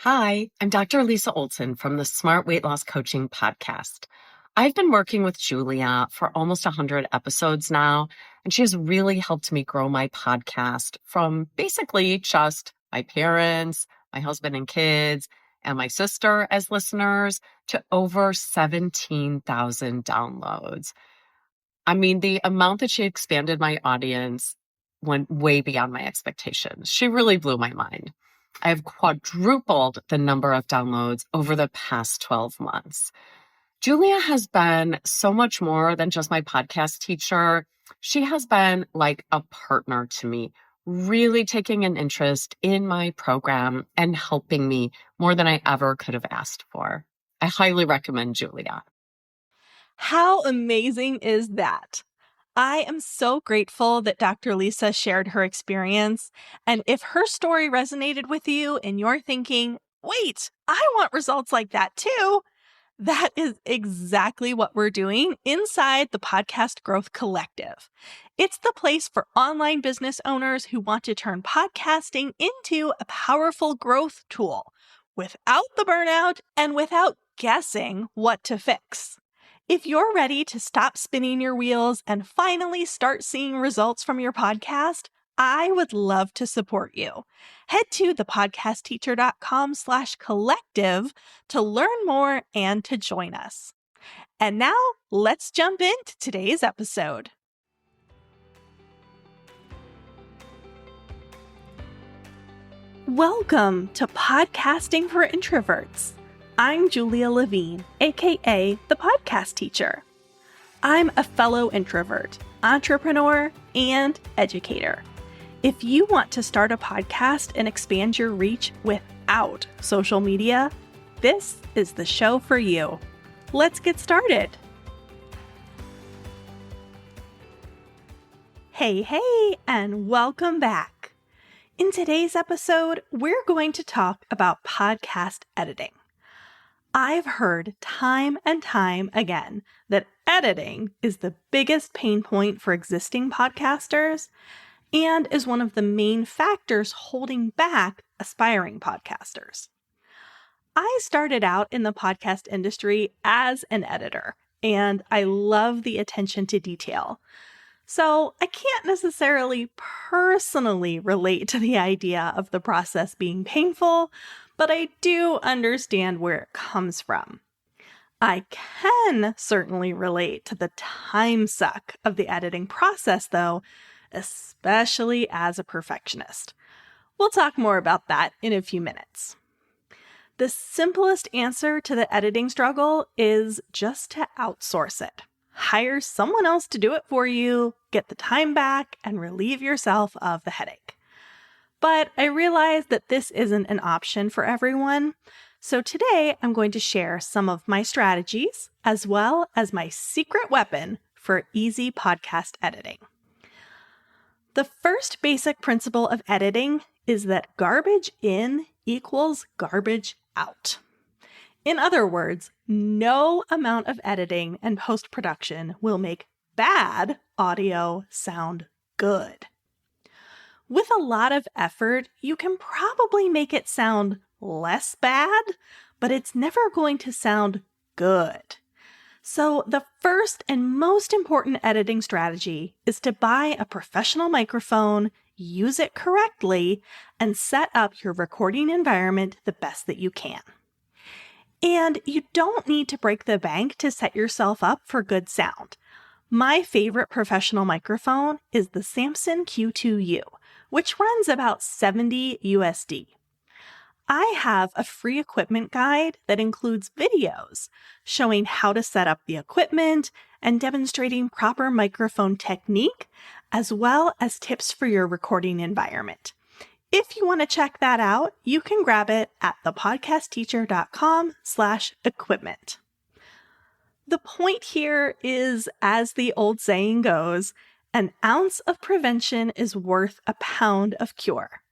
Hi, I'm Dr. Lisa Olson from the Smart Weight Loss Coaching Podcast. I've been working with Julia for almost 100 episodes now, and she has really helped me grow my podcast from basically just my parents, my husband and kids, and my sister as listeners to over 17,000 downloads. I mean, the amount that she expanded my audience went way beyond my expectations. She really blew my mind. I have quadrupled the number of downloads over the past 12 months. Julia has been so much more than just my podcast teacher. She has been like a partner to me, really taking an interest in my program and helping me more than I ever could have asked for. I highly recommend Julia. How amazing is that? I am so grateful that Dr. Lisa shared her experience. And if her story resonated with you and you're thinking, wait, I want results like that too, that is exactly what we're doing inside the Podcast Growth Collective. It's the place for online business owners who want to turn podcasting into a powerful growth tool without the burnout and without guessing what to fix. If you're ready to stop spinning your wheels and finally start seeing results from your podcast, I would love to support you. Head to thepodcastteacher.com/collective to learn more and to join us. And now let's jump into today's episode. Welcome to Podcasting for Introverts. I'm Julia Levine, aka the Podcast Teacher. I'm a fellow introvert, entrepreneur, and educator. If you want to start a podcast and expand your reach without social media, this is the show for you. Let's get started. Hey, and welcome back. In today's episode, we're going to talk about podcast editing. I've heard time and time again that editing is the biggest pain point for existing podcasters and is one of the main factors holding back aspiring podcasters. I started out in the podcast industry as an editor, and I love the attention to detail. So I can't necessarily personally relate to the idea of the process being painful, but I do understand where it comes from. I can certainly relate to the time suck of the editing process, though, especially as a perfectionist. We'll talk more about that in a few minutes. The simplest answer to the editing struggle is just to outsource it. Hire someone else to do it for you, get the time back, and relieve yourself of the headache. But I realize that this isn't an option for everyone, so today I'm going to share some of my strategies as well as my secret weapon for easy podcast editing. The first basic principle of editing is that garbage in equals garbage out. In other words, no amount of editing and post-production will make bad audio sound good. With a lot of effort, you can probably make it sound less bad, but it's never going to sound good. So the first and most important editing strategy is to buy a professional microphone, use it correctly, and set up your recording environment the best that you can. And you don't need to break the bank to set yourself up for good sound. My favorite professional microphone is the Samson Q2U, which runs about $70 USD. I have a free equipment guide that includes videos showing how to set up the equipment and demonstrating proper microphone technique, as well as tips for your recording environment. If you want to check that out, you can grab it at thepodcastteacher.com/equipment. The point here is, as the old saying goes, an ounce of prevention is worth a pound of cure.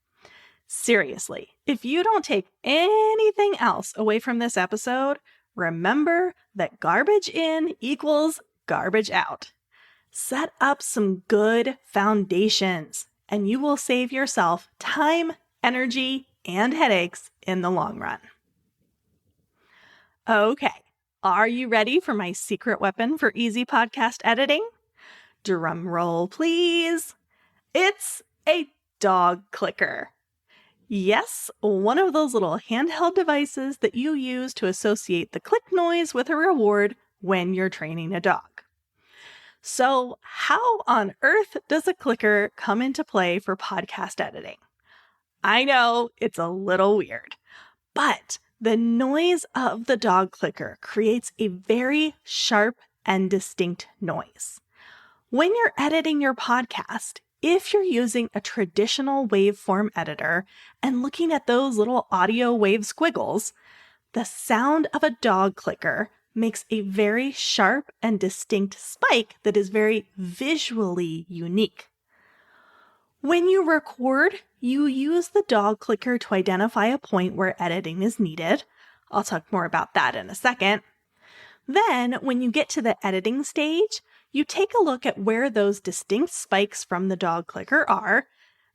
Seriously, if you don't take anything else away from this episode, remember that garbage in equals garbage out. Set up some good foundations, and you will save yourself time, energy, and headaches in the long run. Okay, are you ready for my secret weapon for easy podcast editing? Drum roll, please. It's a dog clicker. Yes, one of those little handheld devices that you use to associate the click noise with a reward when you're training a dog. So, how on earth does a clicker come into play for podcast editing? I know it's a little weird, but the noise of the dog clicker creates a very sharp and distinct noise. When you're editing your podcast, if you're using a traditional waveform editor and looking at those little audio wave squiggles, the sound of a dog clicker makes a very sharp and distinct spike that is very visually unique. When you record, you use the dog clicker to identify a point where editing is needed. I'll talk more about that in a second. Then, when you get to the editing stage, you take a look at where those distinct spikes from the dog clicker are,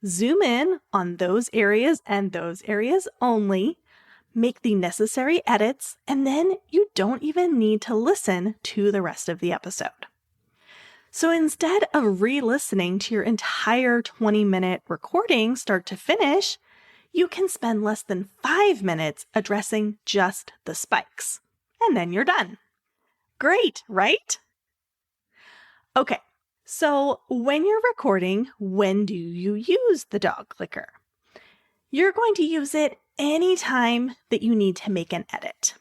zoom in on those areas and those areas only, make the necessary edits, and then you don't even need to listen to the rest of the episode. So instead of re-listening to your entire 20-minute recording start to finish, you can spend less than 5 minutes addressing just the spikes, and then you're done. Great, right? Okay, so when you're recording, when do you use the dog clicker? You're going to use it anytime that you need to make an edit.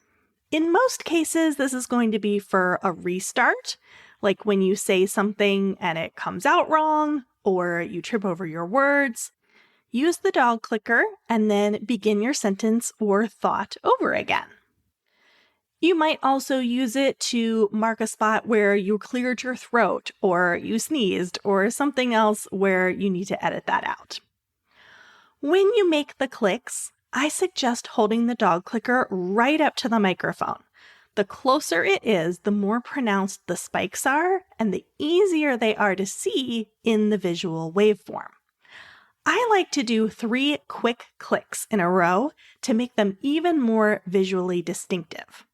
In most cases, this is going to be for a restart, like when you say something and it comes out wrong, or you trip over your words. Use the dog clicker and then begin your sentence or thought over again. You might also use it to mark a spot where you cleared your throat or you sneezed or something else where you need to edit that out. When you make the clicks, I suggest holding the dog clicker right up to the microphone. The closer it is, the more pronounced the spikes are and the easier they are to see in the visual waveform. I like to do 3 quick clicks in a row to make them even more visually distinctive.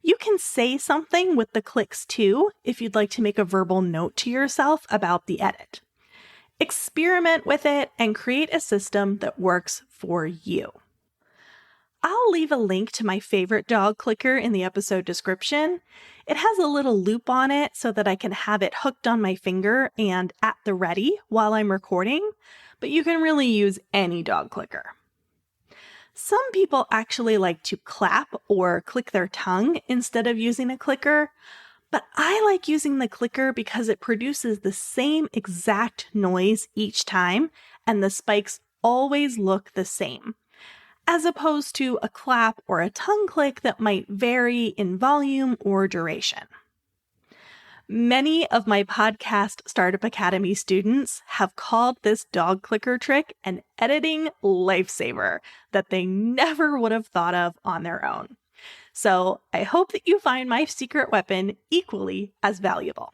You can say something with the clicks too if you'd like to make a verbal note to yourself about the edit. Experiment with it and create a system that works for you. I'll leave a link to my favorite dog clicker in the episode description. It has a little loop on it so that I can have it hooked on my finger and at the ready while I'm recording, but you can really use any dog clicker. Some people actually like to clap or click their tongue instead of using a clicker, but I like using the clicker because it produces the same exact noise each time and the spikes always look the same, as opposed to a clap or a tongue click that might vary in volume or duration. Many of my podcast Startup Academy students have called this dog clicker trick an editing lifesaver that they never would have thought of on their own. So I hope that you find my secret weapon equally as valuable.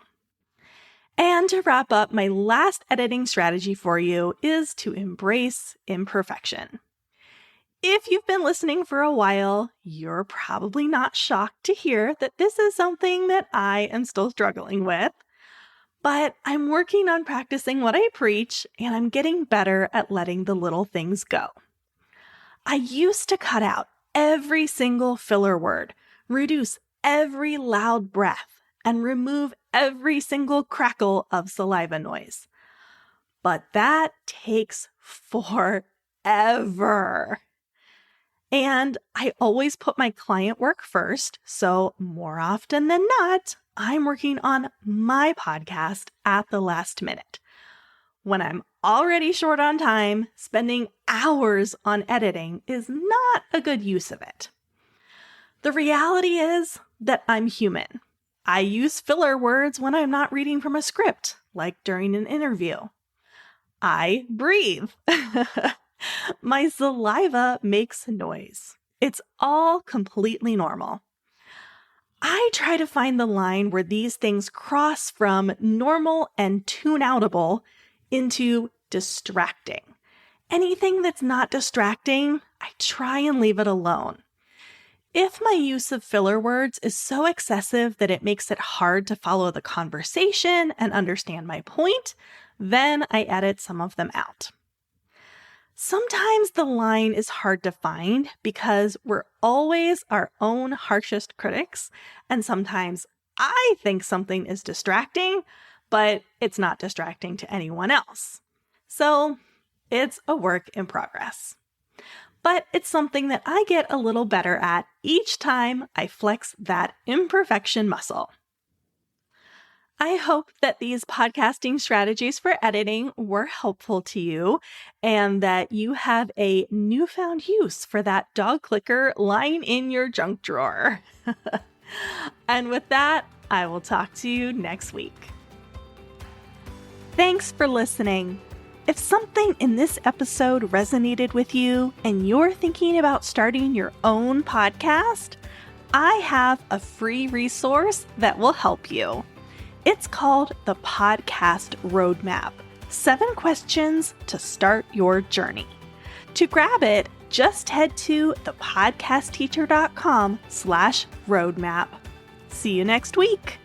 And to wrap up, my last editing strategy for you is to embrace imperfection. If you've been listening for a while, you're probably not shocked to hear that this is something that I am still struggling with. But I'm working on practicing what I preach, and I'm getting better at letting the little things go. I used to cut out every single filler word, reduce every loud breath, and remove every single crackle of saliva noise. But that takes forever. And I always put my client work first, so more often than not, I'm working on my podcast at the last minute. When I'm already short on time, spending hours on editing is not a good use of it. The reality is that I'm human. I use filler words when I'm not reading from a script, like during an interview. I breathe. My saliva makes noise. It's all completely normal. I try to find the line where these things cross from normal and tune-outable into distracting. Anything that's not distracting, I try and leave it alone. If my use of filler words is so excessive that it makes it hard to follow the conversation and understand my point, then I edit some of them out. Sometimes the line is hard to find because we're always our own harshest critics, and sometimes I think something is distracting, but it's not distracting to anyone else. So it's a work in progress. But it's something that I get a little better at each time I flex that imperfection muscle. I hope that these podcasting strategies for editing were helpful to you and that you have a newfound use for that dog clicker lying in your junk drawer. And with that, I will talk to you next week. Thanks for listening. If something in this episode resonated with you and you're thinking about starting your own podcast, I have a free resource that will help you. It's called the Podcast Roadmap: 7 Questions to Start Your Journey. To grab it, just head to thepodcastteacher.com/roadmap. See you next week.